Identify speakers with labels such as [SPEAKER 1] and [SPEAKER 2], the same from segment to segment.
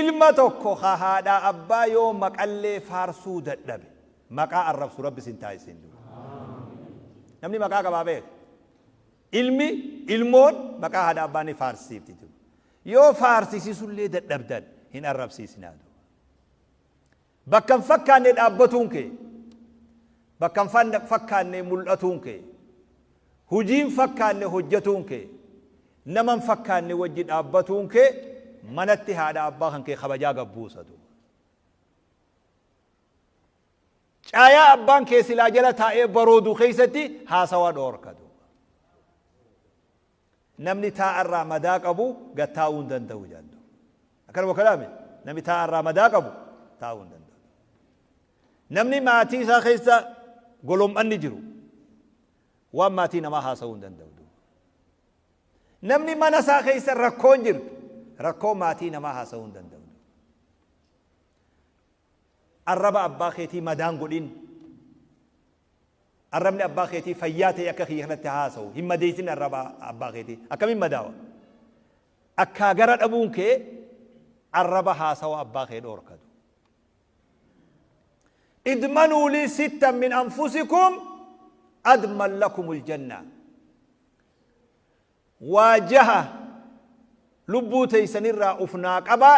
[SPEAKER 1] ilma tokko haadha abbaa yoo maqallee faarsuu dadhabe maqaa arrabsu rabbi sin taasisin namni maqaa qabaa beek ilmi ilmoon maqaa haadha abbaa ni faarsiifti yoo faarsisiisullee dadhabdan hin arrabsiisinaa bakka hin fakkaanne dhaabbatuun kee bakka hin fakkaanne mul'atuun kee hujiin fakkaanne hojjetuun kee nama hin fakkaanne wajji dhaabbatuun kee manatti haadha abbaa kan kee kabajaa gabbuusatu caayaa abbaan kee silaa jala taa'ee baroodu keessatti haasawaa dhoorkatu namni taa'arraa madaa qabu gattaa'uu hin danda'u jedhu akkanuma kalaame namni taa'arraa madaa qabu taa'uu hin danda'u namni maatii isaa keessa golom'anni jiru waan maatii namaa haasa'uu hin danda'u namni mana isaa keessa rakkoon jirtu rakkoo maatii namaa haasa'uu hin danda'u arraba abbaa keetii madaan godhin arrabni abbaa keetii fayyaa ta'e akka kiyya kanatti haasa'u hin madeessin arraba abbaa keetii akkamiin madaawa akka gara dhabuun kee arraba haasawa abbaa kee dhoorkatu idmanuu lii sittan min anfusikum adman lakumul janna waajaha lubbuu teeysanirraa ufnaa qaba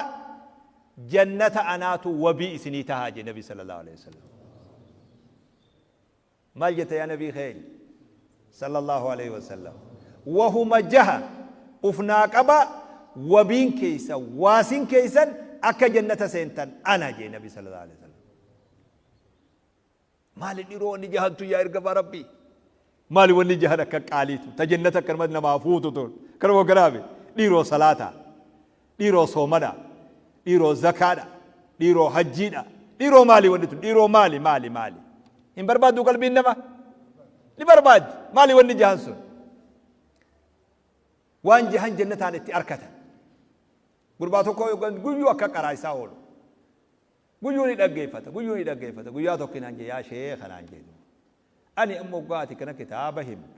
[SPEAKER 1] jannata anaatu wabii isinii tahaa je nabi sallallahu alaihi wasallam maal jette yaa nabii khayr sallallahu alaihi wasallam wahuma jaha ufnaa qaba wabiin keeysa waasin keeysan akka jannata seentan ana je nabi sallallahu alaihi wasallam maali dhiroonni jahantu yaa ergama rabbii maali wanni jahan akka qaaliitu ta jannata akkanumatti namaa fuutu tun kanuma garaabe dhiiroo salaata dhiiroo soomana dhiiroo zakaadha dhiiroo hajjiidha dhiiroo maali wanni tun dhiiroo maali hin barbaaddu qalbiin nama ni barbaaddi maali wanni jahan sun waan jahan jannataan itti arkatan gurbaa tokko guyyuu akka qaraa isaa oolu guyyuu ni dhaggeeffata guyyaa tokko naan jee yaa sheekha naan jee ani ammoo gaati kana kitaaba himu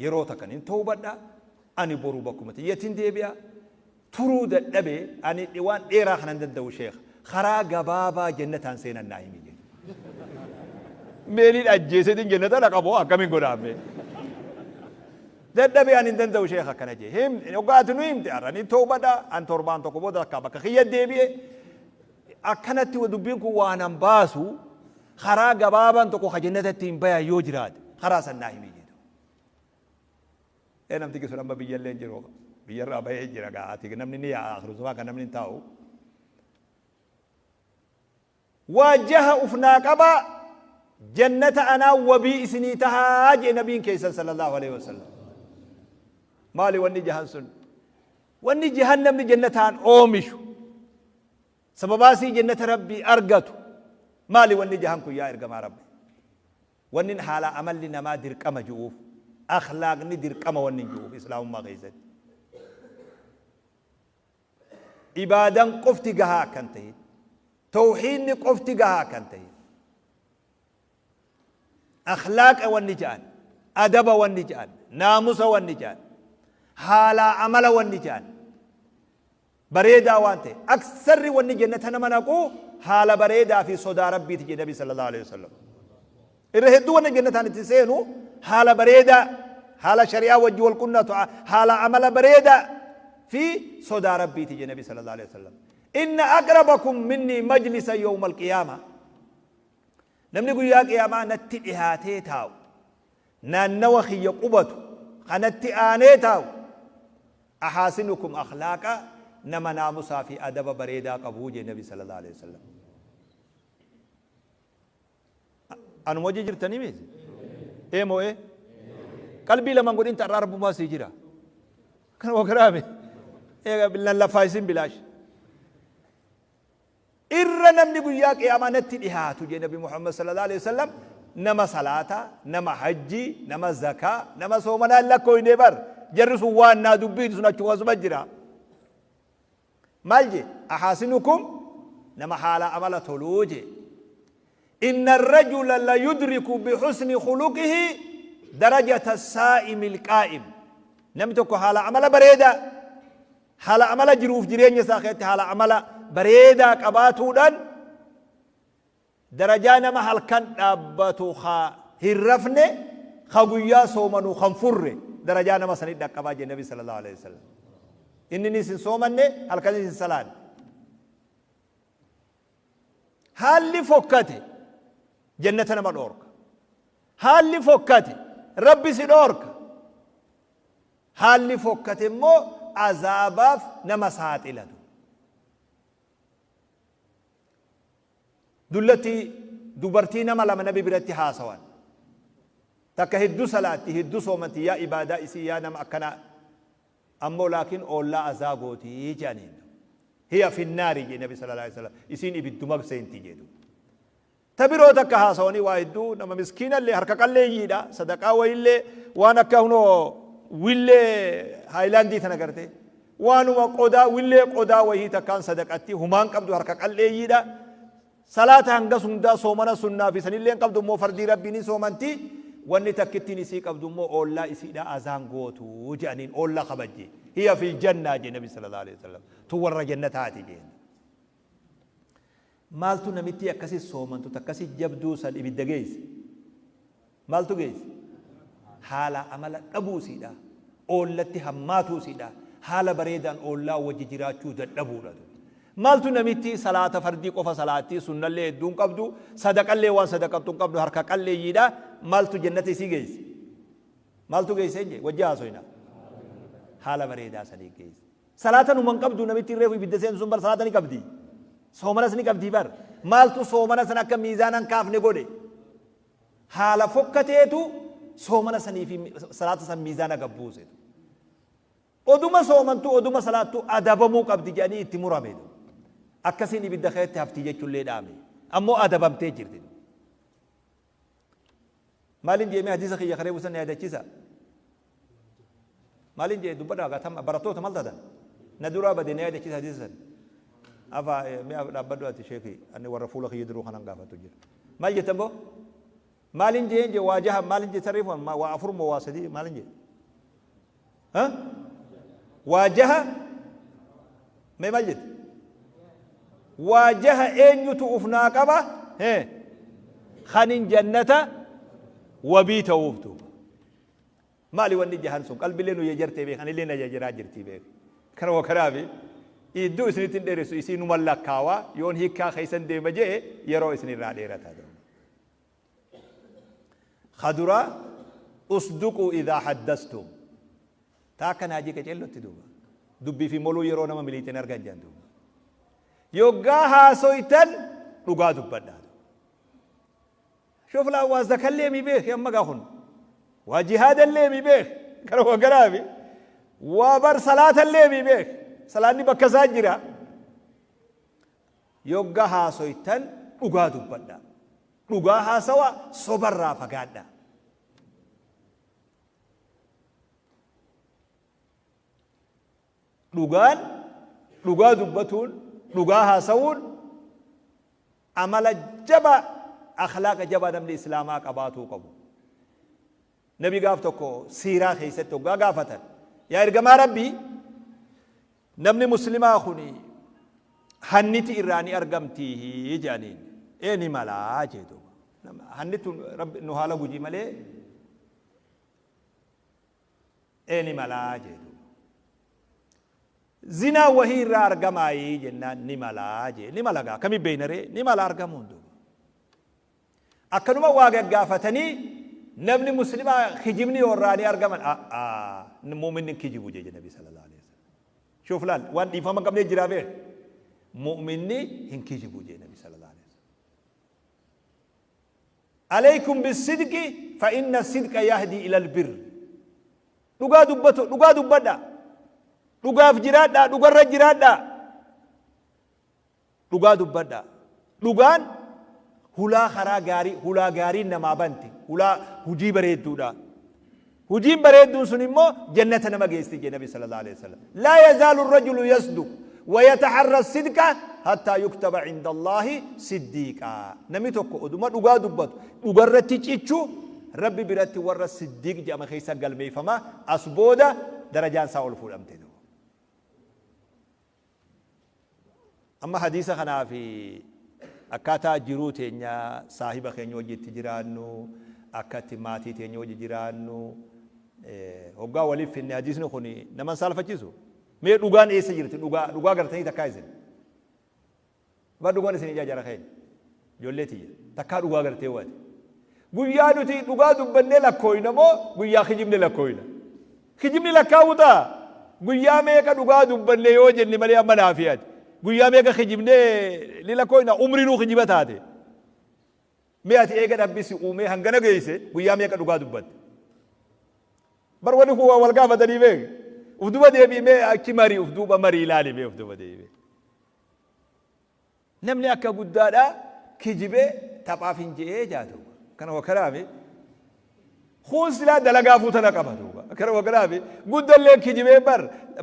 [SPEAKER 1] yeroo takkan hin toobadha ani boru bakkuma xiyyatiin deebi'a turuu dadhabee ani waan dheeraa kanan danda'u sheekha karaa gabaabaa jannataan seenan naa himi jedhu meeliin ajjeesetiin jannata dhaqaboo akkamiin godhaame dadhabee ani hin danda'u sheekha akkana jee hoggaati nu himte arra ni toobadha an torbaan tokko booda akka bakka kiyya deebi'e akkanatti dubbiin kun waan an baasu karaa gabaabaan tokko ka jannatatti hin bayaa yoo jiraate karaa san naa himi jedhu namti sun amma biyyallee jiru biyyarraa bahee jira gaati namni ni akhirumaa kan namni taa'u waajaha ufnaa qaba jannata anaa wabii isinii tahaa jee nabiin keessan sallallahu alaihi wasallam maali wanni jahan sun wanni jahan namni jannataan oomishu sababaasii jannata rabbii argatu maali wanni jahan kun yaa ergamaa rabbi wanni haala amalli namaa dirqama ju'uuf akhlaaqni dirqama wanni ju'uuf islaamummaa keessatti ibaadan qofti gahaa akkan ta'e tawhiidni qofti gahaa akkan ta'e akhlaaqa wanni ja'an adaba wanni ja'an naamusa wanni ja'an haala amala wanni ja'an bareedaa waan ta'e aksarri wanni jannata nama naqu haala bareedaa fi sodaa rabbiiti jedhe nabi sallallahu alaihi wasallam irra hedduu wanni jannataan itti seenu haala bareedaa haala shari'aa wajji wal qunnatu haala amala bareedaa في صدى ربي تجي النبي صلى الله عليه وسلم إن أقربكم مني مجلسا يوم القيامة نمني يقول يا قيامة نتئهاتي تاو نانوخي يقبتو خنتئاني تاو أحاسنكم أخلاقا نما ناموسا في أدب بريدا قبوج النبي صلى الله عليه وسلم أنا موجي جرتني ميز إيه مو إيه قلبي لما نقول أنت رب ما سيجرا كان وكرامي إيه بالله لفايسين بلاش إرنا من يقولك يا أمانة الإهات وجه النبي محمد صلى الله عليه وسلم نما صلاة نما حجي نما زكاة نما صومنا إلا كوي نبر جرسوا وانا دبيد سنة شواز مجرى مالجي أحاسنكم نما حال عمل تلوجي إن الرجل لا يدرك بحسن خلقه درجة السائم القائم نمتك حال عمل بريدة haala amala jiruuf jireenya isaa keessatti haala amala bareedaa qabaatuudhaan darajaa nama halkan dhaabbatu hin rafne guyyaa soomanu kan furre darajaa nama sanii dhaqqabaa jee nabi sallallahu alaihi wasallam. Inni isin soomanne halkan isin salaan. Haalli fokkate jannata nama dhoorka. Haalli fokkate rabbi si dhoorka. Haalli fokkate immoo azaabaaf nama saaxilatu. Dullatti dubartii nama lama nabi biratti haasawan. Takka hedduu salaatti hedduu soomanti yaa ibaadaa isii yaa nama akkana ammoo laakiin oollaa azaa gootii jedhaniin. Hiya finnaari jee nabi sallallahu alaihi wasallam isiin ibidduma seenti jedhu. Tabiroo takka haasawanii waa hedduu nama miskiinallee harka qalleeyyiidha sadaqaa wayillee waan akka hunoo willee haayilaandii tana garte waanuma qodaa willee qodaa wayii takkaan sadaqatti humaan qabdu harka qalleeyyiidha. Salaata hangas hundaa soomana sunnaa fi sanillee qabdu immoo fardii rabbiin soomanti wanni takkittiin isii qabdu immoo oollaa isiidha azaan gootu jedhaniin oollaa kabajje. Hiya fil jannaa jee nabi sallallahu alaihi wasallam tu warra jannataati jeen. Maaltu namitti akkasi soomantu takkasi jabduu san ibidda geessi. Maaltu geessi? Haala amala dhabuusiidha. Oollatti hammaatuusiidha. Haala bareedaan oollaa wajji jiraachuu dadhabuudha. Maaltu namitti salaata fardii qofa salaatti sunnallee hedduun qabdu sadaqallee waan sadaqattuun qabdu harka qalleeyyiidha. Maaltu jannata isii geessi? Maaltu geesse jee wajji haasoyna. Haala bareedaa sadii geessi. Salaata numan qabdu namitti reefu ibidda seensu sun bar salaata ni qabdi. Soomanas ni qabdi bar. Maaltu soomana san akka miizaanan kaafne godhe. Haala fokkateetu soomana sanii fi salaata san miizaana gabbuuse. Oduma soomantu oduma salaattu adabamuu qabdi jedhanii itti murame. Akkasiin ibidda keessatti haftii jechuullee dhaame. Ammoo adabamtee jirti. Maalin jeemee hadiisa kiyya karee buusan yaadachiisa. Maalin jee dubbadhaa gaatama barattoota maal taatan? Na duraa badee na yaadachiisa hadiisa san. Afa mi'a dhaabbadhu ati sheekii ani warra fuula kiyya duruu kanan gaafatu jira. Maal jettan boo? Maalin jee waajaha maalin jee sarriifan waa afur moo waa sadii maalin jee? Waajaha mee maal jette? Waajaha eenyutu ufnaa qaba? Kanin jannata wabii ta'uuftu. Maali wanni jahan sun qalbilee nu yejartee beekan illee na jajiraa jirtii beek. Kana wakaraafi iddoo isinitti dheeressu isiinu mallakkaawa yoon hiikkaa keessan deema jee yeroo isinirraa dheerataa ta'u. Khadura usduqu idhaa haddastum. Taakka naajii qaceellotti duuba. Dubbii fi moluu yeroo nama miliitiin argan jaan duuba. Yoggaa haasoytan dhugaa dubbadhaa. شوف لا وازك اللي مي بيخ يا مقاخن وجهاد اللي مي بيخ كانوا قرابي وبر صلاة اللي مي بيخ صلاة بك زاجرة يوقها سويتن أقادو بدا أقاها سوا صبر رافقادا لغان لغادو بتون لغاها سون عمل جبا أخلاق جبا نمل إسلاما قباتو قبو نبي قافتوكو سيرا خيستو قافتا يا إرقما ربي نمني مسلمة أخوني هنتي إراني أرقمتيه جانين إني ملا جيدو هنتي رب نهالا بجي ملي إني ملا جيدو زنا وهي را أرقماي جنان نملا جي نملا كمي بينري نملا أرقمون دو أكنما واقع قافتني نبني مسلمة خجمني وراني أرقمان مؤمن كجيبو جي النبي صلى الله عليه وسلم شوف لان وان يفهم قبل جرابه مؤمني هن كجيبو جي النبي صلى الله عليه وسلم عليكم بالصدق فإن الصدق يهدي إلى البر لغا دبتو لغا دبدا لغا فجرادا لغا رجرادا لغا دبدا لغان هلا خرا غاري نما بنتي هلا هجي بريدودا هجي بريدون سنمو جنة نما جيستي النبي صلى الله عليه وسلم لا يزال الرجل يصدق ويتحرى الصدق حتى يكتب عند الله صديقا نميتوكو ادما دوغا دبت دوغرتي تشيچو ربي برتي ور الصديق جما خيسا قلبي فما اسبودا درجان ساول فولمتي أما حديثة خنا في أكاتا جروتي إنيا صاحب خينيو جتجرانو أكاتي ماتي تينيو جتجرانو هوغا ولي في إن حديث نخوني نمان سالفة جيسو مي دوغان إيه سجرت دوغا غرتني تكايزن با دوغان سني جاجر خين جولتي تكا دوغا غرتي وات guyyaa nuti dhugaa dubbannee lakkooyna moo guyyaa kijibne lakkooyna kijibni lakkaawuta guyyaa meeqa dhugaa dubbannee yoo jenne malee amma naafiyaati guyyaa meeqa kijibnee li lakkooyna umrinuu kijiba taate mee ati eega dhabbisi uumee hangana geeyse guyyaa meeqa dhugaa dubbatte bar wani kuwa wal gaafatanii beek uf duba deebii mee achi marii uf duuba marii ilaali mee uf duba deebii namni akka guddaadha kijibee taphaaf hin je'ee jaatu kana wakarabe khus la dalaga futana qabatuba kana wakarabe gudalle kijibe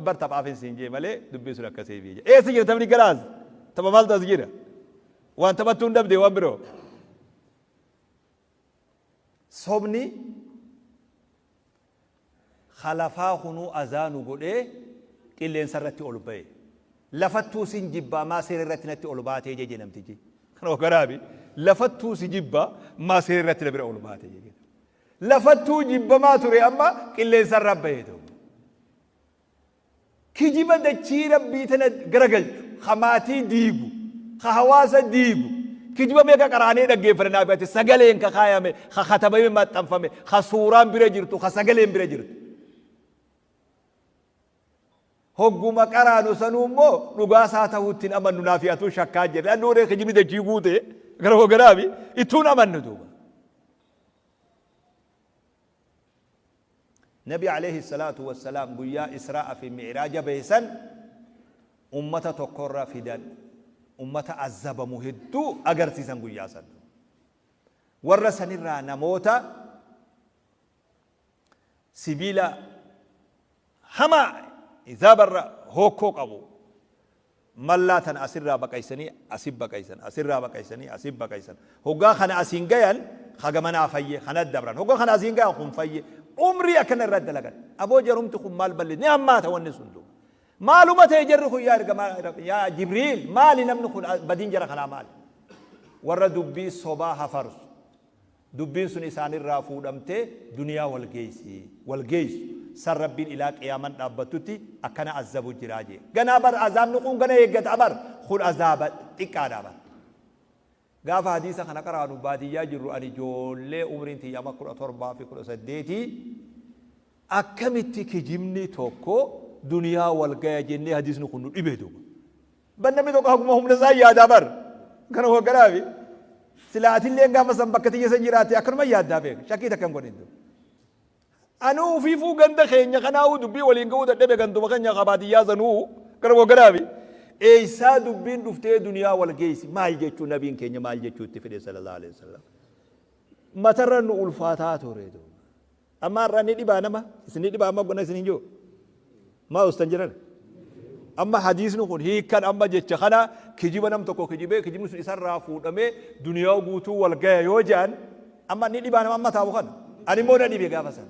[SPEAKER 1] bar tabafin sinje male dubbi sura kasebi e sijira tabni garaz tabamal tasgira wan tabatun dabde wabro sobni khalafa khunu azanu gode qillen sarratti olbay lafattu sinjibba ma sirratti natti olbaate jeje namtiji kana wakarabe لفتو سجبا ما سيرت لبر علماء تيجي لفتو جبا ما تري أما كله سر ربيته كجبا دشير بيتنا غرقل خماتي ديبو خهواس ديبو كجبا ميكا كراني دقي فرنا بيت سجلين كخايا مي خختبي ما تنفمي خسوران برجرتو خسجلين برجرتو هجوما كرانو سنومو نقاساته وتين أما ننافياتو شكاجر لأنه ري كجبي دشيبوته غرو غرابي يتونا من ندوبا نبي عليه الصلاة والسلام بيا إسراء في معراج بيسن أمة تقر فدان أمة عذاب مهدو أجر سيسن بيا سن ورسن الرا نموتا سبيلا هما إذا برا هوكو قبو ملاتن أسرّا بكايسني أسيب بكايسن أسرّا بكايسني أسيب بكايسن هوغا خنا أسينجيان خجمنا فيه خنا الدبران هوغا خنا أسينجيان خم فيه عمري أكن الرد لكن أبو جرم تخم مال بلد نعم ما توني سندو معلومة يجرخو يا جبريل مال نمنخو بدين جرى خنا مال ورّا دبي صباح فرس دبين سني سان الرافو دمته دنيا والجيس سر ربين إلى قيامن أبتوتي أكنا عذاب جراجي جنابر عذاب نقوم جنا يجت أمر خل عذاب تكاد أمر قاف حديثا خنا كرانو بادية جرو أني جول عمرين تي يوم كل أطربا في كل سديتي أكملتي كجمني توكو دنيا والجاي جنة حديث نقول إبهدو بنامي توكو هم نزاي يا دابر كانوا هو كرابي سلاتي اللي قام مثلا بكتي يسنجراتي أكرم يا دابر شكيت كم قريندو أنو في فوق عند خينيا خناو دبي ولينكو تدبي كنتو بخنيا قبادية زنو كربو كرابي إيسا دبين دفتة دنيا والجيس ما يجتو نبين كينيا ما يجتو تفيد صلى الله عليه وسلم ما ترى إنه الفاتات وريدو أما راني دي بانما سني دي بانما قلنا سنينجو ما استنجرن أما حديث نقول هي كان أما جت خنا كجيب نام تكو كجيب نسون إسر رافو دمه دنيا وقوتو والجاي يوجان أما ندي بانما أما تابو خن أني مو ندي بيجا فسان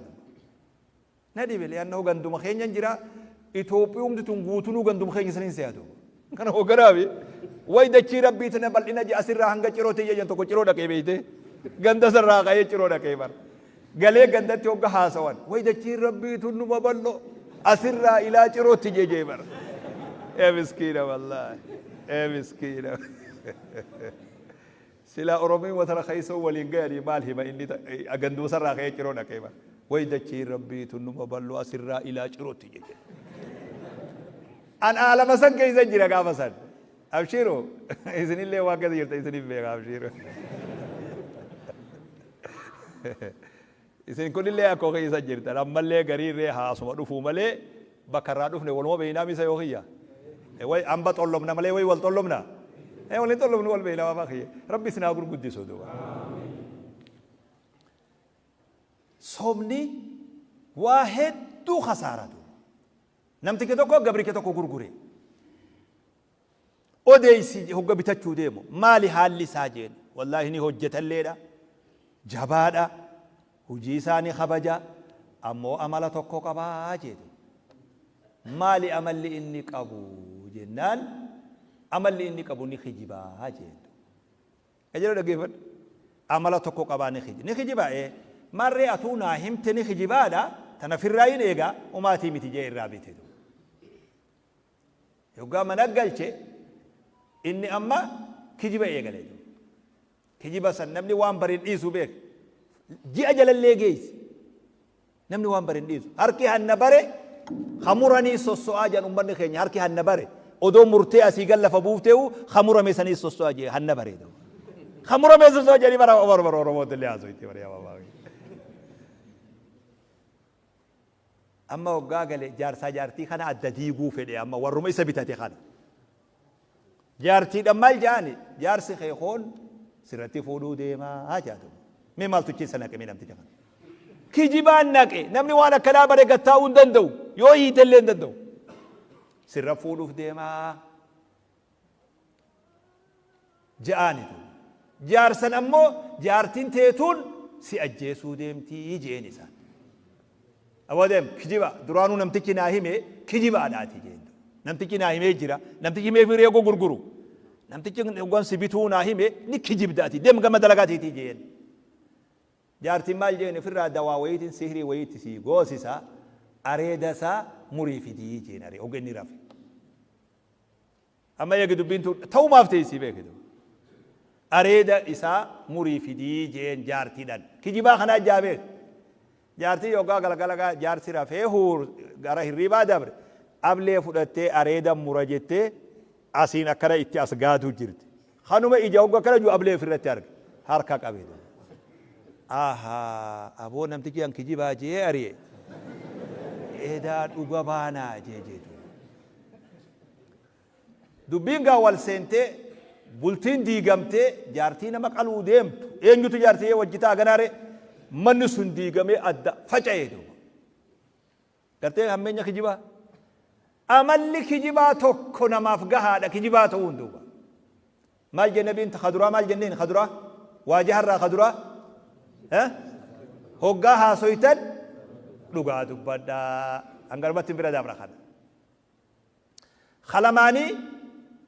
[SPEAKER 1] ندي بيل لأنه عندما خينيا جرا إثيوبيوم تتونغوتو نو عندما خينيا سنين سيادو كان هو غرابي ويدا تشيرا بيتنا بالإنا جي أسر راهنجا تشيروتي يجان تكو تشيرودا كي بيته غندا سر راغا يشيرودا كي بار غالي غندا تيوغا حاسوان ويدا تشيرا بيتو نو مبلو أسر را إلى تشيروتي جي بار يا مسكينة والله يا مسكينة سلا أوروبي وترى خيسو ولينجاري مالهم إني أجندو سر راغا يشيرودا كي بار ويدا تشيرا بيتو نو مبلو أسر را إلى تشيروتي جي أنا على مسان كيسان جرا كافسان أبشروا إذن الله واقع يرتا إذن الله أبشروا إذن كل الله أكو كيسان جرتا لما الله غرير ريها سما دفو ملي بكرا دفن ولما بينا ميسا يوخيا وي أمبا طلبنا ملي وي والطلبنا ولي طلبنا والبينا ما خيه ربي سناقر قدسو دوا صومني واحد تو خسارة namti ke tokko gabri ke tokko gurgure odeysi hogga bitachuu deemo maali haalli saajeen wallahi ni hojjetalleedha jabaadha hujii isaanii kabaja ammoo amala tokko qabaa jedhe maali amalli inni qabu jennaan amalli inni qabu ni kijibaa jeetu ejero dhaggeeffadhu amala tokko qabaa ni kijibaa marree atuu naa himte ni kijibaadha tana firraayin eegaa umaatii miti jee irraa bite yoggaa mana galche inni amma kijiba eegalee kijiba san namni waan barin dhiisu beek ji'a jalallee geessi namni waan barin dhiisu harki hanna bare khamuranii sosso'aa jedhan ummanni keenya harki hanna bare odoo murtee asii gallafa buufteewu khamurame sanii sosso'aa jee hanna bare khamurame sosso'aa jedhanii bara Oromootti illee haasoo itti bare amma waggaa gale jaarsaa jaartii kana adda diiguu fedhe amma warruma isa bitate kana jaartiidhaan maal jaani jaarsi keekoon sirratti fuudhuu deemaa jaatu mee maaltu keessa naqe namticha kana kijibaan naqe namni waan akkanaa bare gattaa'uu hin danda'u yoo hiitellee hin danda'u sirra fuudhuuf deemaa ja'aanitu jaarsan ammoo jaartiin teetuun si ajjeesuu deemtii jeen isaan awadem kijiba duraanuu namtichi naa hime kijibaadhaati jeen namtichi naa himee jira namtichi himee firee gurguru namtichi gon sibituu naa hime ni kijibdaati dem gama dalagaatiiti jeen jaartiin maal jeen firraa dawaa wayiitiin sihrii wayiitti si goosisa areedasaa murii fidii jeen aree ogenni rafe amma eegi dubbiintu ta'umaaf teessii beekitu areeda isaa murii fidii jeen jaartiidhaan kijibaa kanaa jaabeek jaartii yoggaa galgalagaa jaarsi rafee huur gara hirribaa dabre ablee fudhattee areeda mura jettee asiin akkana itti as gaaduu jirti kanuma ija hogga akkana juu ablee ofirratti arge harka qabee aboo namtichi an kijibaa jee ari'e eedaa dhuga baanaa jee jeetu dubbiin gaa wal seentee bultiin diigamtee jaartii nama qaluu deemtu eenyutu jaartii wajjitaa ganaare manni sun diigamee adda faca'ee duuba gartee hammeenya kijibaa amalli kijibaa tokko namaaf gahaadha kijibaa ta'uun duuba maal jenne biinta kaduraa maal jenneen kaduraa waajaharraa kaduraa hoggaa haasoytan dhugaa dubbadhaa hangarumatti bira dabra kana khalamaanii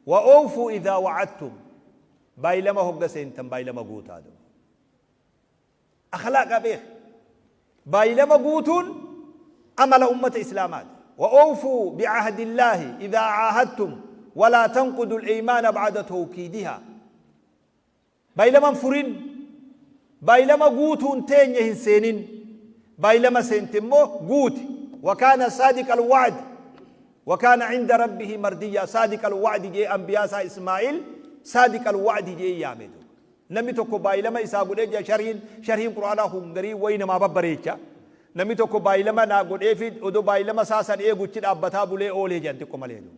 [SPEAKER 1] وأوفوا إذا وعدتم بايلما هوغا سنتم بايلما غوتا دو أخلاق بيه بايلما غوتون أمل أمة إسلامات وأوفوا بعهد الله إذا عاهدتم ولا تنقضوا الإيمان بعد توكيدها بايلما فرين بايلما غوتون تينيه سنين بايلما سنتمو غوت وكان صادق الوعد وكان عند ربه مرديا صادق الوعد جي أنبياء إسماعيل صادق الوعد جي يامدو نمي توكو بايلما إساقود إجا شرحين قرآن هنغري وينما ببريكا نمي توكو بايلما ناقود إفيد ودو بايلما ساسا إيقود چid أبتا بولي أولي جانتكو مليدو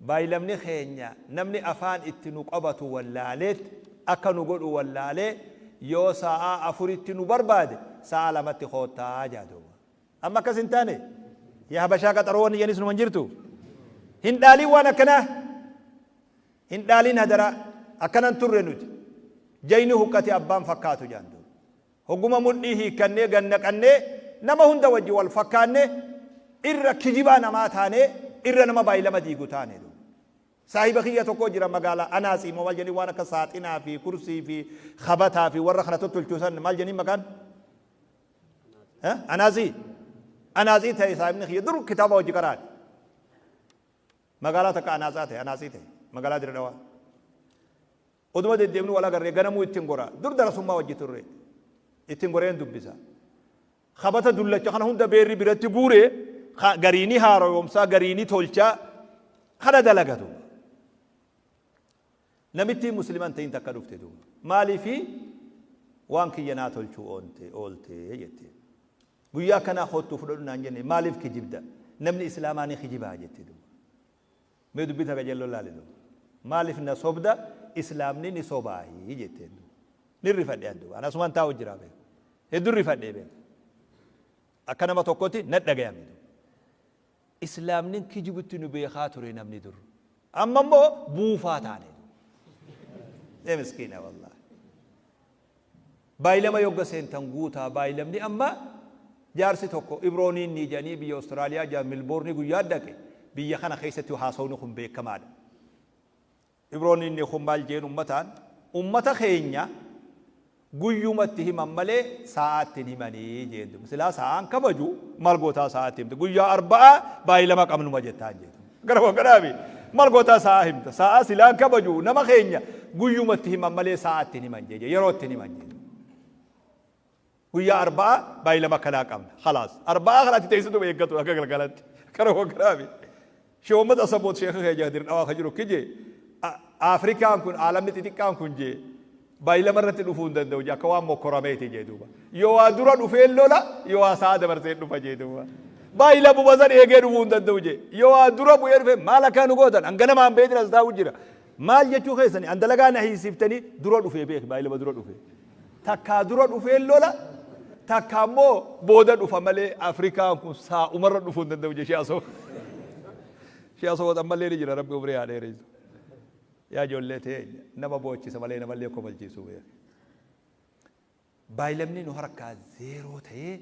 [SPEAKER 1] بايلمني خينيا نمني أفان اتنوك أبتو واللالت أكا نقود واللالت يو ساعة أفريتنو برباد ساعة لمت خوتا جادو أما كسنتاني يا هبشاك ترواني ينس نمنجرتو هندالي وانا كنا هندالي ندرا أكنا نترنوج جينو هكتي أبان فكاتو جاندو هقوم مدنيه كنّي غنّك أنّي نما هند وجه والفكانّي إرّا كجيبا نما تاني إرّا نما بايلما ديگو تاني دو صاحب خيّة تقو جرى مقالا أناسي موال جني وانا كساتنا في كرسي في خبتا في ورخنا تتلچوسان مال جني مكان أنازي تھے صاحب نے خیر در کتابہ وجہ کران مقالہ تک انازات ہے انازی تھے مقالہ در دوا ادمہ دے دیمنو والا کر رہے گنمو اتن گورا در درسوما وجہ تر رہے اتن گورین دبیسا خبتا دلّا چخنا ہون دا بیری بیرتی گورے گرینی ہارو یومسا گرینی تولچا خنا دلگا دو نمیتی مسلمان تین تکا دفتے دو مالی فی وانکی ینaa tolchuu oolte jette guyyaa kana khottu fudhadhu naan jenne maaliif kijibda namni islaamaanii kijibaa jette du mee dubbita gajello laalidu maaliif na sobda islaamni ni sobaahi jette du nirri fadhe andu ana suman taa'u jira be hedurri fadhe be akkana ma tokkoti nadhagayame du islaamni kijibutti nu beekaa ture namni dur amma immoo buufaa taane du miskiina wallahi بايلما يوغا سنتان غوتا بايلمني اما جارسي توكو إبروني نيجاني بي أستراليا جا ملبورني قياد دك بي خنا خيستي وحاسونكم بيك كمال إبروني نيخم بالجين أمتا خينيا guyyumatti himammalee sa'aatti himanii jedhu silaa sa'aan kabaju malgoota sa'aatti himte guyyaa arbaa baay'ilama qabnuma jettaan jedhu gara waggadaabi malgoota sa'a himta sa'a silaan kabaju nama keenya guyyumatti himammalee sa'aatti himan jedhe yerootti himan jedhu guyyaa arbaa baay'ilama kanaa qabna khalaas arbaa khalaatti teessitu beekatu akka galgalatti gara waggadaabi shoommata saboot sheekha keenya dirqawaa kajiru kije Afrikaan kun aalamni xixiqqaan kun jee baay'ila marratti dhufuu hin danda'u akka waan mokkoromeeti jedhuuba yoo waa dura dhufee lola yoo waa sa'a dabarsee dhufa jedhuuba baay'ila bubasan eegee dhufuu hin danda'u je yoo waa dura bu'ee dhufe maal akka nu gootan hanganamaan beetin as taa'u jira maal jechuu keessani andalagaa na hiisiftanii dura dhufee beek baay'ila dura dhufee takkaa dura dhufee lola takkaa immoo booda dhufa malee Afrikaan kun saa'umarra dhufuu hin danda'u je shi'asoo ammallee ni jira rabbi umrii haa dheereessu yaa ijoollee ta'e nama boochisa malee namallee kofalchiisuu beeku. Baay'ilamni nu harkaa zeeroo ta'ee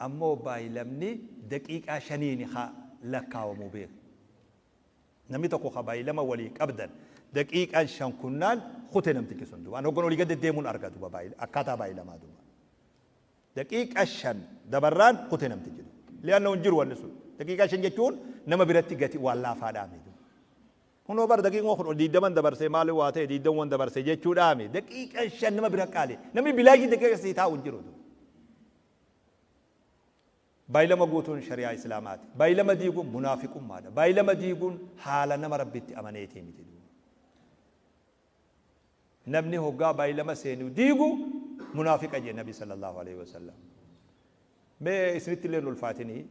[SPEAKER 1] ammoo baay'ilamni daqiiqaa shaniini haa lakkaawamuu beeku. Namni tokko haa baay'ilama walii qabdan daqiiqaan shan kunnaan kutee namtichi sun duuba. Ani hoggan olii gadi deemuun argatu akkaataa baay'ilamaa duuba. Daqiiqaa shan dabarraan kutee namtichi duuba. Liyaanna hin jiru wanni sun. Daqiiqaa shan jechuun nama biratti gati waan laafaadhaami. Kunoo bar daqiiqaa kun diidaman dabarsee maali waa ta'e diidaman dabarsee jechuudhaami daqiiqaa shan nama bira qaale namni bilaagii daqiiqaa sii taa'u hin jiru. Baay'ilama guutuun shari'aa islaamaati. Baay'ilama diiguun munaafiqummaadha. Baay'ilama diiguun haala nama rabbitti amaneetii miti. Namni hoggaa baay'ilama seenuu diigu munaafiqa jee nabi sallallahu alaihi wasallam. Mee isinitti illee ulfaatinii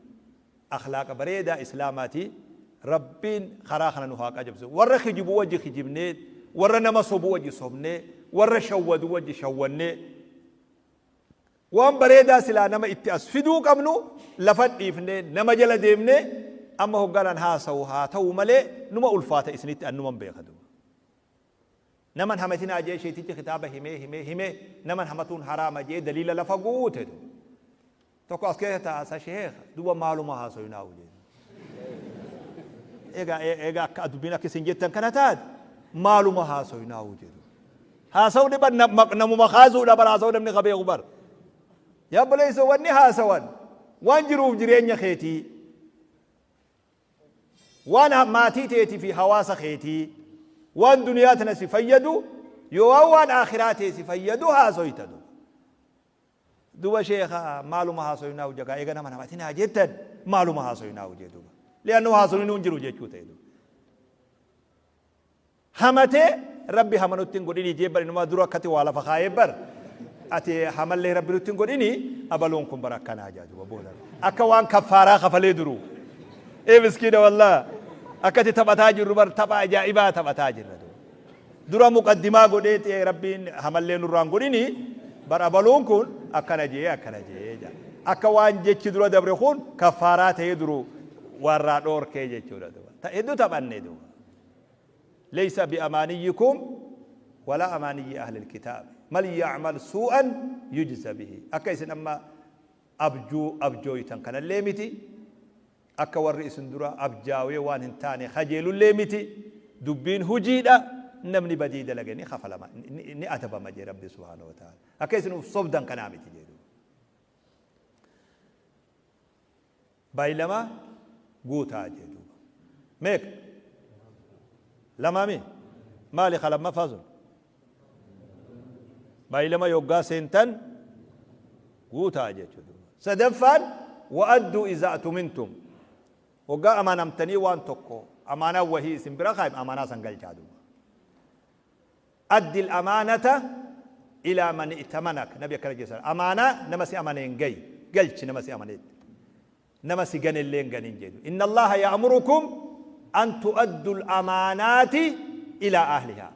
[SPEAKER 1] akhlaaqa bareedaa islaamaati. Rabbiin karaa kana nu haa qajabsu warra kijibu wajji kijibnee warra nama sobu wajji sobnee warra shawwadu wajji shawwannee waan bareedaa silaa nama itti as fiduu qabnu lafa dhiifnee nama jala deemnee amma hogganaan haasa'u haa ta'u malee numa ulfaata isinitti annuman beekatu naman hamatinaa jee sheetichi kitaaba himee naman hamatuun haraama jee daliila lafa guute tokko as keessa taasa sheekha duba maaluma haasa'u naa ujee eega akka adubbina kisin jettan kana taate maaluma haasa'u naa ujee haasa'u dhiba namuma haasa'uudha bara haasa'u namni qabee gubar yaa baleessa wanni haasa'an waan jiruuf jireenya keetii waan maatii teetii fi hawaasa keetii waan duniyaa tana si fayyadu yoo waan akhiraa tee si fayyadu haasoyta duba sheekha maaluma haasoynaa hojjagaa eega nama namatinaa jettan maaluma haasoynaa hojjee duba li'annu haasoyni hin jiru jechuu ta'e duba hamatee rabbi hamanutti hin godhini jee bari numaa dura akkati waa lafa kaayee bar ati hamallee rabbi nutti hin godhini abaloon kun bara akkanaa jaa duba booda akka waan kaffaaraa kafalee duru miskiina wallaa akkati taphataa jirru bar tapha ajaa'ibaa taphataa jirra dura muqaddimaa godhee rabbiin hamallee nurraan godhini bar abaloon kun akkana jee akka waan jechi dura dabre kun kaffaaraa ta'ee duru warraa dhoorkee jechuudha hedduu taphanne duba ليس بأمانيكم ولا أماني أهل الكتاب من يعمل سوءا يجزى به أكيس أما أبجو يتنكن الليمتي أكا والرئيس درا أبجاوي وان انتاني خجيل الليمتي دبين هجيدا نمني بديد لغني خفل ما ني أتبا مجي ربي سبحانه وتعالى أكيس صبدا كنامتي جيدو بايلما قوتا جيدو ميك لما مي مالي خلب ما فازل بايلما يوغا سنتن قوتا جيدو سدفا وأدوا إذا أتمنتم وقا أمانا متني وان تقو أمانا وهي سنبرا خايب أمانا سنقل جادو أدي الأمانة إلى من ائتمنك نبي كرجي سر أمانة نمسي أمانين جاي قلش نمسي أمانين نمسي جن اللين جنين جدو إن الله يأمركم أن تؤدوا الأمانات إلى أهلها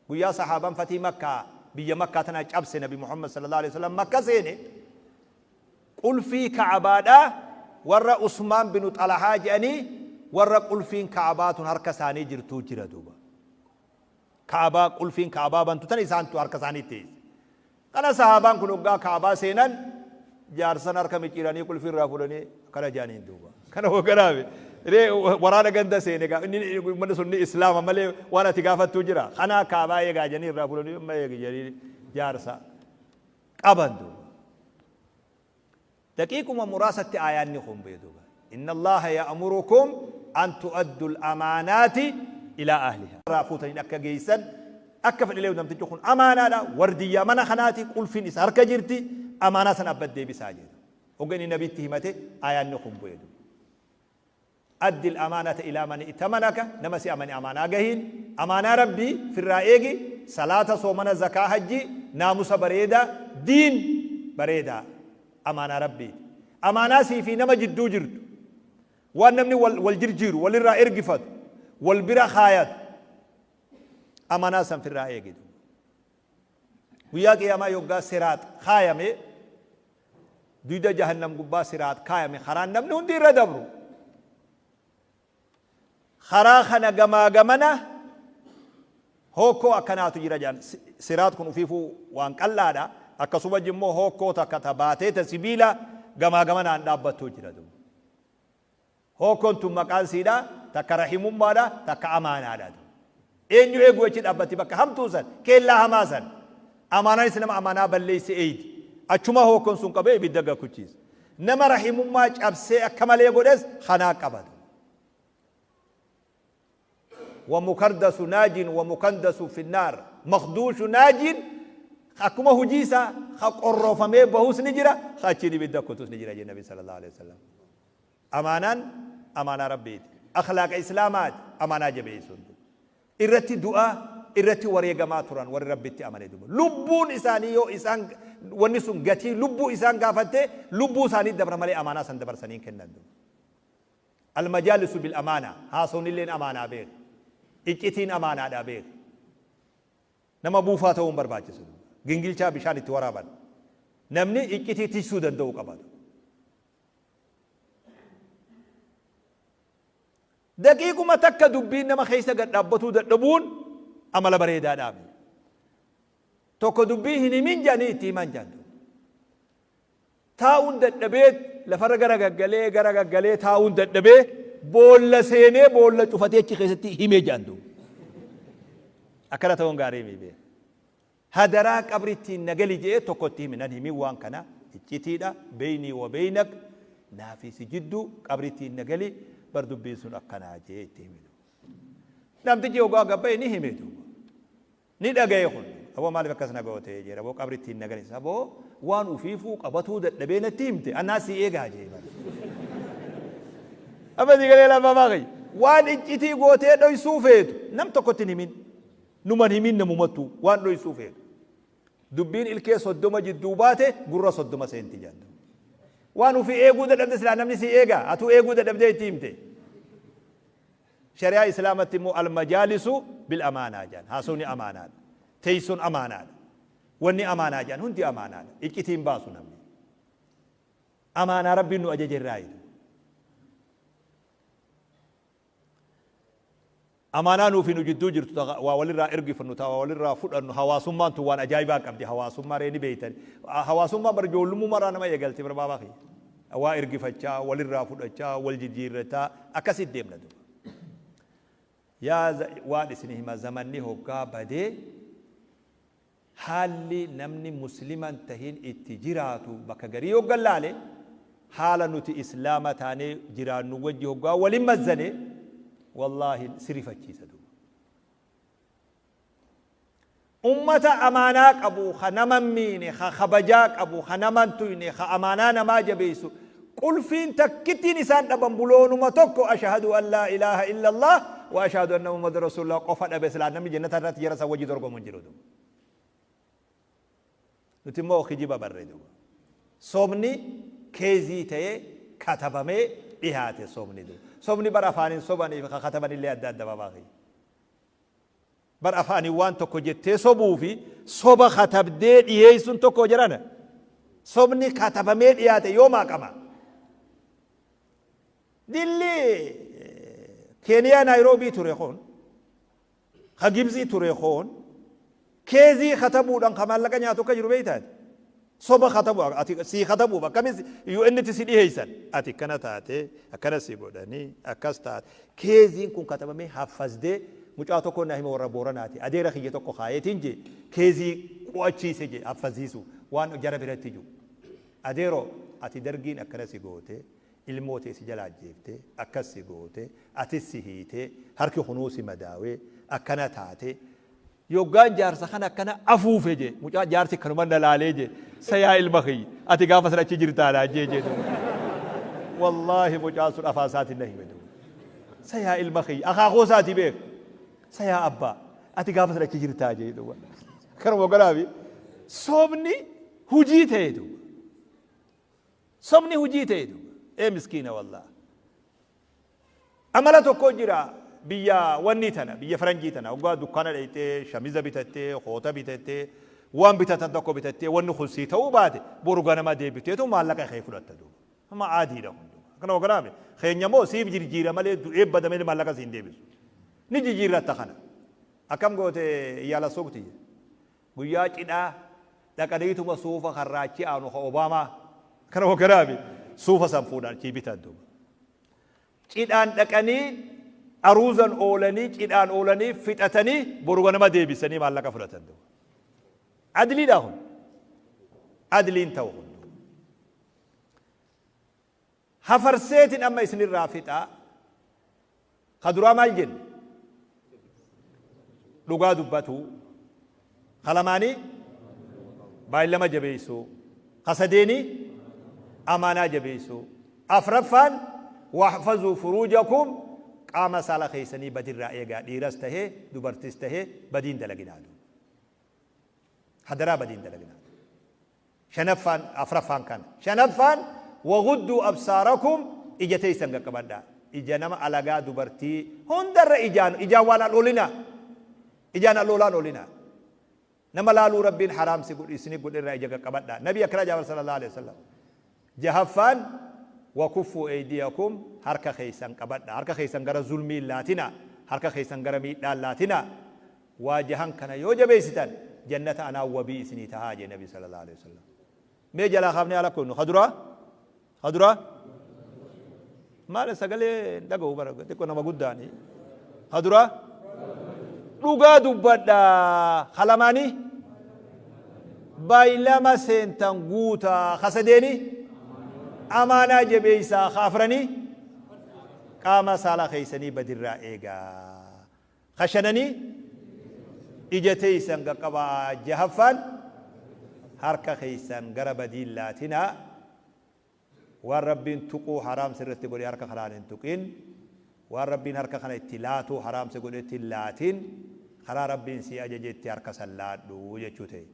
[SPEAKER 1] ويا صحابا فتي مكة بيا مكة تناج أبس نبي محمد صلى الله عليه وسلم مكة سيني قل في كعبادا ورا عثمان بن طلحة جاني ورا قل في كعبات هركساني جرتو جردوبا كعبا قل في كعبا بنتو تاني سانتو هركساني تيز أنا صحابان كنوغا كعبا سينان جارسان أركم يجيراني كل في الرافولاني كلا جانين دوبا كنا هو كلامي ري ورانا جندا سينيكا إني من سني إسلام مالي وانا تجافة تجرا خنا كابا يجاني الرافولاني ما يجاني جارسا أبندو دقيقكم مراسة آيانكم بيدوبا إن الله يأمركم أن تؤدوا الأمانات إلى أهلها رافوتين أكا جيسا أكفل إليه ودم تجوخون أمانة لا وردية من خناتي قل في نسار كجرتي أمانة سنبت دي بساجد وقال النبي تهمته آيانكم بيدو أدي الأمانة إلى من ائتمنك نمسي أماني أمانة جهين أمانة ربي في الرائق صلاة صومنا زكاة حجي ناموس بريدة دين بريدة أمانة ربي أمانة سيفي نما جدو جرد وأنمني والجرجير والرائر قفت والبرا خايات أمانة سن في الرائق وياك يا ما يوغا سرات خايمه دويدا جهنم قبا سرات خايمه خران نمني هندي ردبرو خراخنا جما جمنا هوكو أكناتو جرجان سرات كنو فيفو وان كلادا أكسوبا جمو هوكو تكتباتي تسبيلا جما جمنا عند أبتو جردو هوكو انتم مكان سيدا تكرهيمون مادا تكأمانا دادو إنيو إيغو يجد أبتي بك هم توزن كيلا همازن أمانة إسلام أمانة بلليس إيد أشما هوكو سنكبه بدقا كوچيز نما رحيمون ماج أبسي أكمل يقول خناك أبدو ومكردس ناج ومكندس في النار مخدوش ناج خكما هجيسا خق الرفا مي بهوس نجرا خاتشيني بدك كتوس نجرا جي النبي صلى الله عليه وسلم أمانا أمانة ربي أخلاق إسلامات أمانة جبيسون إرتي دعاء إرتي وريقا ما تران ور ربي أمانة دبا لبون إساني يو إسان ونسون غتي لبو إسان غافته لبو ساني دبر مالي أمانة سن دبر سنين كنن المجالس بالأمانة هاسون اللين أمانة بير إجتين أمانة دابير نما بوفاته برباجس جنجلشا بشان التورابان نمني إجتي تيسودن دو قبض دقيقة ما تك دبين نما خيسة قد أبطو دبون أمال بريدا دامي توكو دبيه نمين جاني تيمان جاندو تاون دبيت لفرق غرغلي تاون دبيت بولا سينه بولا شوفتي كي خيستي هيمي جاندو أكلا تون غاري مي بي هدرا قبرتي نغلي جي توكوتي من هيمي وان كنا اجتيدا بيني وبينك نافي سجدو قبرتي نغلي بردو بيسون اكنا جي تيمي نام تجي وغا غبي ني هيمي دو ني دغاي خون ابو مالك كسنا غوتي جي ربو قبرتي نغلي سبو وان وفيفو قبتو دبينا تيمتي الناس ايغا جي أبدي قال لا ما ماغي وان إجتي قوتي دو يسوفيد نم تقتني من نمان همين نمومتو وان دو يسوفيد دبين الكي صدوما جدوباته قرى صدوما سينتي جاندو وانو في ايقو دا دبدس لا نمني سي ايقا اتو ايقو دا دبدي تيمتي شريعة إسلامة مو المجالس بالأمانة جان هاسوني أمانة تيسون أمانة واني أمانة جان هنتي أمانة إجتي باسو نمني أمانة ربي نو أجج الرائد أمانة في نجدو جرت وولرا إرجع فنوتا وولرا فود أنه هواسوم تو وانا جايبا كم دي هواسوم ما ريني بيتر هواسوم ما برجول مو مرة أنا ما يقلتي بربابا خي أوا إرجع فتشا ولرا فود أشا والجديرتا أكاسيد ديم ندو يا واد سنه ما زماني هوكا بدي حالي نمني مسلما تهين اتجراتو بكغريو قلالي حالا نوتي إسلامة تاني جيران نوجه هوكا ولما زني والله سرفت جيسدو أمة أماناك أبو خنمن ميني خبجاك أبو خنمن تويني أمانانا ما جبيسو قل فين تكتي نسان أبن بلون ما توكو أشهد أن لا إله إلا الله وأشهد أن محمد رسول الله قفت أبي سلام نمي جنة رات يرسا وجي درقو منجرودو نتمو خجيبا بردو صومني كيزي تي كتبامي إهاتي صومني دو صومني برافاني صوباني خاتمني اللي أدى باباغي برافاني وان تكو جتة صوبو في صوبا خاتب ديد يهيسون تكو جرانا صومني خاتب ميد إياتي يوما كما دلي كينيا نيروبي توريخون خجيبزي توريخون كيزي خاتبو دان كمال لك نياتو كجربيتات صوب خطبوا أتي سي خطبوا بكمس يو إن تسيدي هيسن أتي كنا تاتي أكنا سيبودني أكستات كيزين كون كتب مي حفظ ده مجاتو كون نهي مورا بورناتي أدير خيجتو كو خايتين جي كيزي قوتشي سجي حفظيسو وان جرب رتيجو أديرو أتي درجين أكنا سيبوته الموتى سجلا جيبته أكس سيبوته أتي سهيته هركي خنوسي مداوي أكنا تاتي يوغان جارس خنا كنا أفوفه جي مجا جارس كنمان دلالي جي سيا المخي أتي غافة سلا تجرتا لا جي جي والله مجا سر أفاسات الله بدو سيا المخي أخا خوساتي بيك سيا أبا أتي غافة سلا تجرتا جي دو كرمو قلابي صوبني هجيته دو صوبني هجيته دو إيه مسكينة والله أمالتو كوجرا بيا ونيتنا بيا فرنجيتنا وقا دكانا ليتي شميزة بيتتي خوطة بيتتي وان بيتتدقو بيتتي وان خلسيته وبعد بورغانا ما دي بيتتو ما لك خيفو لتدو ما عادي لهم كنا وقرامي خينيا مو سيف جيرا مالي إب بدمي ما لك سين ديبس نجي جيرا تخنا أكم قوتي يالا سوقتي بيا كنا لكديتو مسوفا خراجي آنو أوباما كنا وقرامي سوفا سنفونا كي بيتدو كنا لكني أروزن أولاني كيدان أولاني فتاتني بورغانا ما ديبي سني ما لك فرتن دو عدلي لهم عدلين توهم هفرسيت أما اسم الرافتا خدرا مالجن لغا دبتو خلماني بايلما جبيسو خسديني أمانا جبيسو أفرفان واحفظوا فروجكم قام سالا خيسني بدر رأيقا ديرسته دبرتسته بدين دلقنادو حدرا بدين دلقنادو شنفان أفرفان كان شنفان وغدوا أبصاركم إجتي سنغا كبدا إجانما ألغا دبرتي هندر إجان والا لولنا إجان اللولان لولنا نما لالو ربين حرام سيقول إسني قل الرأيجا كبدا نبي أكرا صلى الله عليه وسلم جهفان وكفوا أيديكم حركة خيسان كبدا حركة خيسان غرا ظلمي لاتنا حركة خيسان غرا ميدال لاتنا واجهان كان يوجب إستان جنة أنا وبي إسني تهاجي النبي صلى الله عليه وسلم ميجلا خافني على كونه خدرا ما لسقلي دعو برا تكون ما قداني خدرا لغا دبدا خلماني بايلما سنتان غوتا خسديني أمانة جبيسا خافرني قام سالا خيسني بدر رائقا خشنني إجتيسا قبا جهفان حركة خيسان غرب دين لاتنا والربين تقو حرام سرت قولي حركة خلان تقين والربين حركة خلان اتلاتو حرام سقولي اتلاتين خلا ربين سي أججت حركة سلات دو يجوتي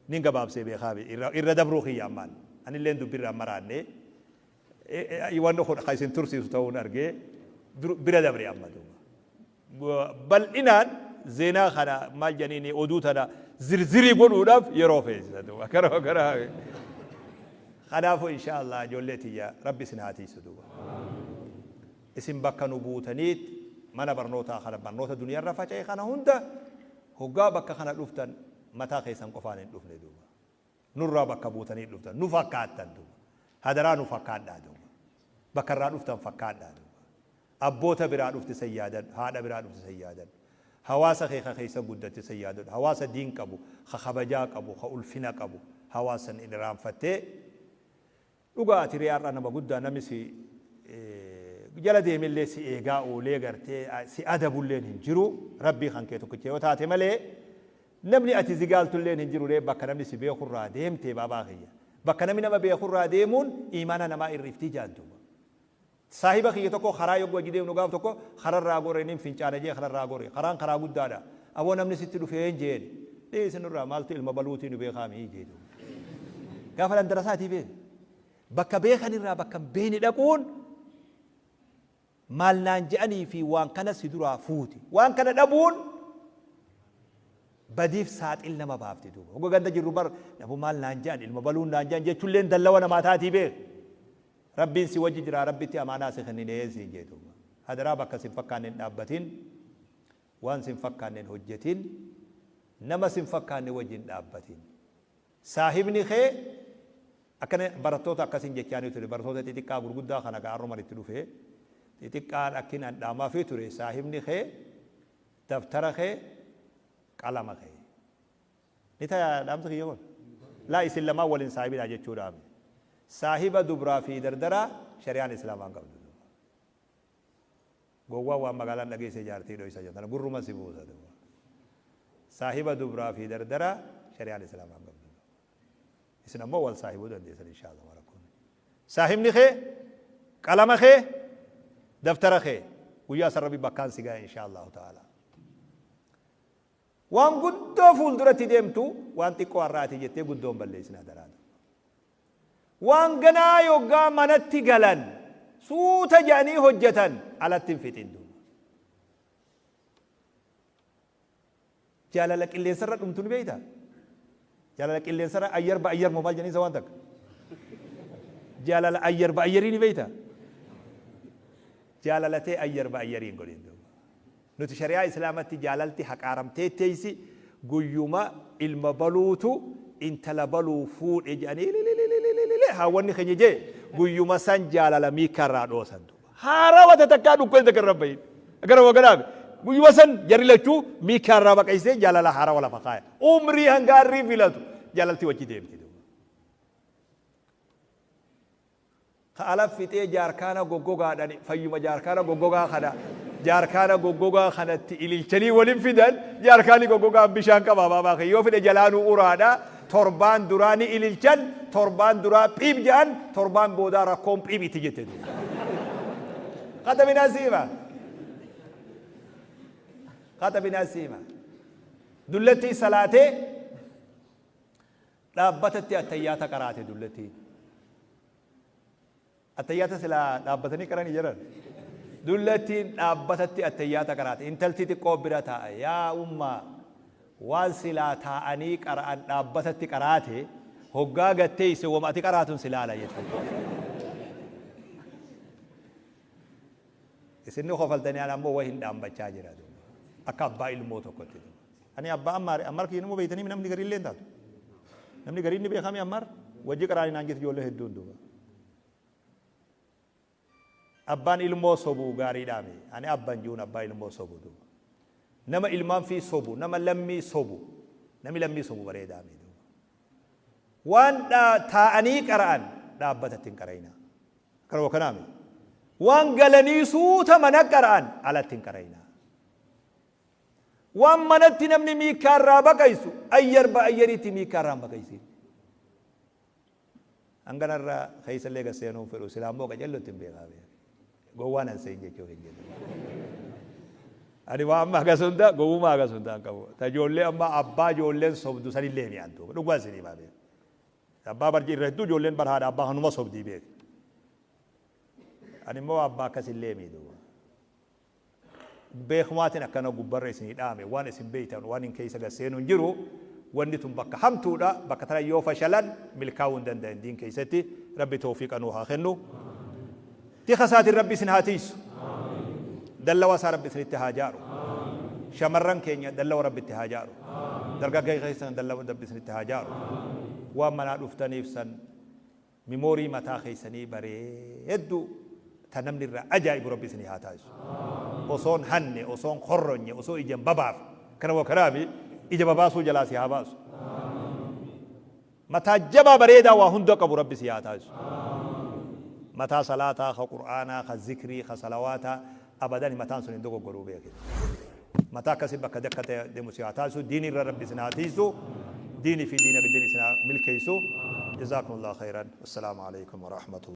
[SPEAKER 1] نين قباب سيبي خابي إرد بروخي أمان أنا اللي ندو برا مراني يوانو خود خايسين ترسي ستاون أرجع برا دبري أمادو بل إنان زنا خنا ما جنيني أدوتنا زرزري بنودف يروفيز هذا كره خنافو إن شاء الله جولتي يا ربي سنهاتي سدوا اسم بكا نبوتنيت منا برنوتا خنا برنوتا دنيا رفاجأ خنا هندا هوجا بكا خنا لفتن متى خيسان قفانين لفن دوما نورا بكا بوتنيت لفتن نفكات تندوما هذا را نفكات دادوما بكرا لفتن فكات دادوما أبوتا برا لفت سيادا هذا برا لفت سيادا حواس خيسا قدت سيادا حواس دين كبو خبجا كبو خألفنا كبو حواسا إنرام فتة لغا تريار أنا بقول نمسي جلدي من اللي سي إيجاء وليجرتي سي أدب اللين هنجرو ربي خانكيتو كتير وتاتي ملء نبني أتزيجال تلين هنجرو ليه بكرة نمسي بيأخذ راديم تبا باغية بكرة نمنا ما بيأخذ راديمون إيمانا نما إرفتي جادو صاحب خيتو كو خرايو وجدي ونقاف تكو خرر راغوري نيم فينشانة جي خرر راغوري خران خراغود دادا أبو نمني ستلو فين جين ليه سنورا مالتي المبلوتي نبي خامي جيدو كافل الدراسات يبين بكا بيخن الرا بكا بين دقون مال نانجاني في وان كان سيدرا فوتي وان كان دبون بديف سات إلا ما بافتي دوبا هو قد جرو بر نبو مال نانجان المبلون نانجان جي تولين دلوانا ما تاتي بيه ربي سي وجه جرا ربي تي أمانا سخنين يزي جي دوبا هذا را بكا سنفكان نابتين وان سنفكان هجتين نما سنفكان وجه نابتين صاحبني خي أكن برتوتا كسين جكاني تري برتوتا تيتكا غرغدا خنا كارو مري تلوفه تيتكا أكين أداما في تري صاحبني خي دفتر خي قلم خي نتا دام تخي يقول لا إسلام أول صاحبي راجع شورام صاحب دبرا في دردرا شريعة الإسلام أنقذ غوا ومغالا نجي سجارتي لو يسجد أنا برو ما سيبوه هذا صاحب دبرا في دردرا شريعة الإسلام أنقذ إسنا ما أول صاحب ده إن شاء الله وركون صاحب نخي كلام خي دفتر خي ويا سربي بكان سجى إن شاء الله تعالى وان قدو فول درتي ديمتو وان تكو أراتي جتة قدوم بالليسنا دراد وان جنا يوجا منتي جلن سوت جاني هجتن على التنفتين دو جالك اللي سرت أمتون بيتا جالك اللي سرت أير بأير موبايل جاني زوانتك جالك أير بأيريني بيتا جالالتي أير بأيرين قولين دو نوتي شريعة إسلامتي جالالتي حق عرمتي تيسي قيوما المبلوتو انت لبلو فود إجاني هاواني خنجي قيوما سان جالال ميكارا دوسان دو هارا وتتكادو كوين تكرر بين أقرأ وقرأ قيوما سان جاري لكو ميكارا بكايسي جالال هارا ولا فقايا عمري هنگاري فيلاتو جالالتي وچي ديمتي دو خالف فتي جاركانا غوغوغا داني فيما جاركانا غوغوغا خدا جاركانا غوغوغا خنت إليلچلي ولين فدان جاركاني غوغوغا بشان كبابا باخي يو فدي جلانو اورادا توربان دوراني إليلچن توربان دورا بيب جان توربان بودا راكوم بيب تيجتد قد بناسيما قد بناسيما دلتي صلاتي دابتتي التيات قراتي دلتي التيات سلا دابتني كراني جران دلتي دابتتي التيات قراتي انتلتي تقبرتا يا أمة والسلا تاني قران دابتتي قراتي هوغا غتي سو ما تي قراتون سلا لا يت اسنو خفلتني انا مو وين دام بچا جرا اكبا الموت كنت اني ابا امر كي نمو بيتني من نغري لين تات نمني غري ني بخامي امر وجي قراني نانجت جوله هدون دو أبان ilmoo sobuu gaariidhaami ani abban juun abbaa ilmoo sobuu duuba nama ilmaan fi sobuu nama lammii sobuu nami lammii sobuu bareedaami duuba waan taa'anii qara'an dhaabbatatti hin qara'ina karoo kanaami waan galanii suuta mana qara'an alatti hin qara'ina waan manatti namni miikaarraa baqaysu ayyar ba ayyariitti miikaarraa baqaysin hanganarraa keeysallee gasseenuun fedhu silaamoo qajallotti hin beekaabe gowwana seenje chohinje ani wa amma gasunda gowuma gasunda kabu ta jolle amma abba jollen sobdu sanille mi antu dugwa sini babe abba barji reddu jollen barhada abba hanuma sobdi be ani mo abba kasille mi do be khwatin akana gubbarre sini dame wan isin beitan wan in kaysa gasenu jiru wandi tum bakka hamtuda bakka tara yo fashalan milkawun dandan din kaysati rabbi tawfiqan wa khannu تي خسات الرب سنهاتيس دلوا وسار رب سنتهاجارو شمرن كينيا دلوا رب التهاجارو درجة جاي خيسان دلوا رب سنتهاجارو ومنا دفتني فسن ميموري متا خيسني بري يدو تنمني الرا أجايب رب سنهاتيس أصون هني أصون خرني أصون إجم باباف كانوا كرامي إجم باباسو جلاسي هاباسو متا جبا بريدا وهندق أبو رب سنهاتيس متى صلاة قرآن ذكري صلواتا أبدا متى سن دوغو غروبي متى كسب كدكة دمسياتاسو دين الرب سناتيسو ديني في دينك دين سنا ملكيسو جزاكم الله خيرا والسلام عليكم ورحمة الله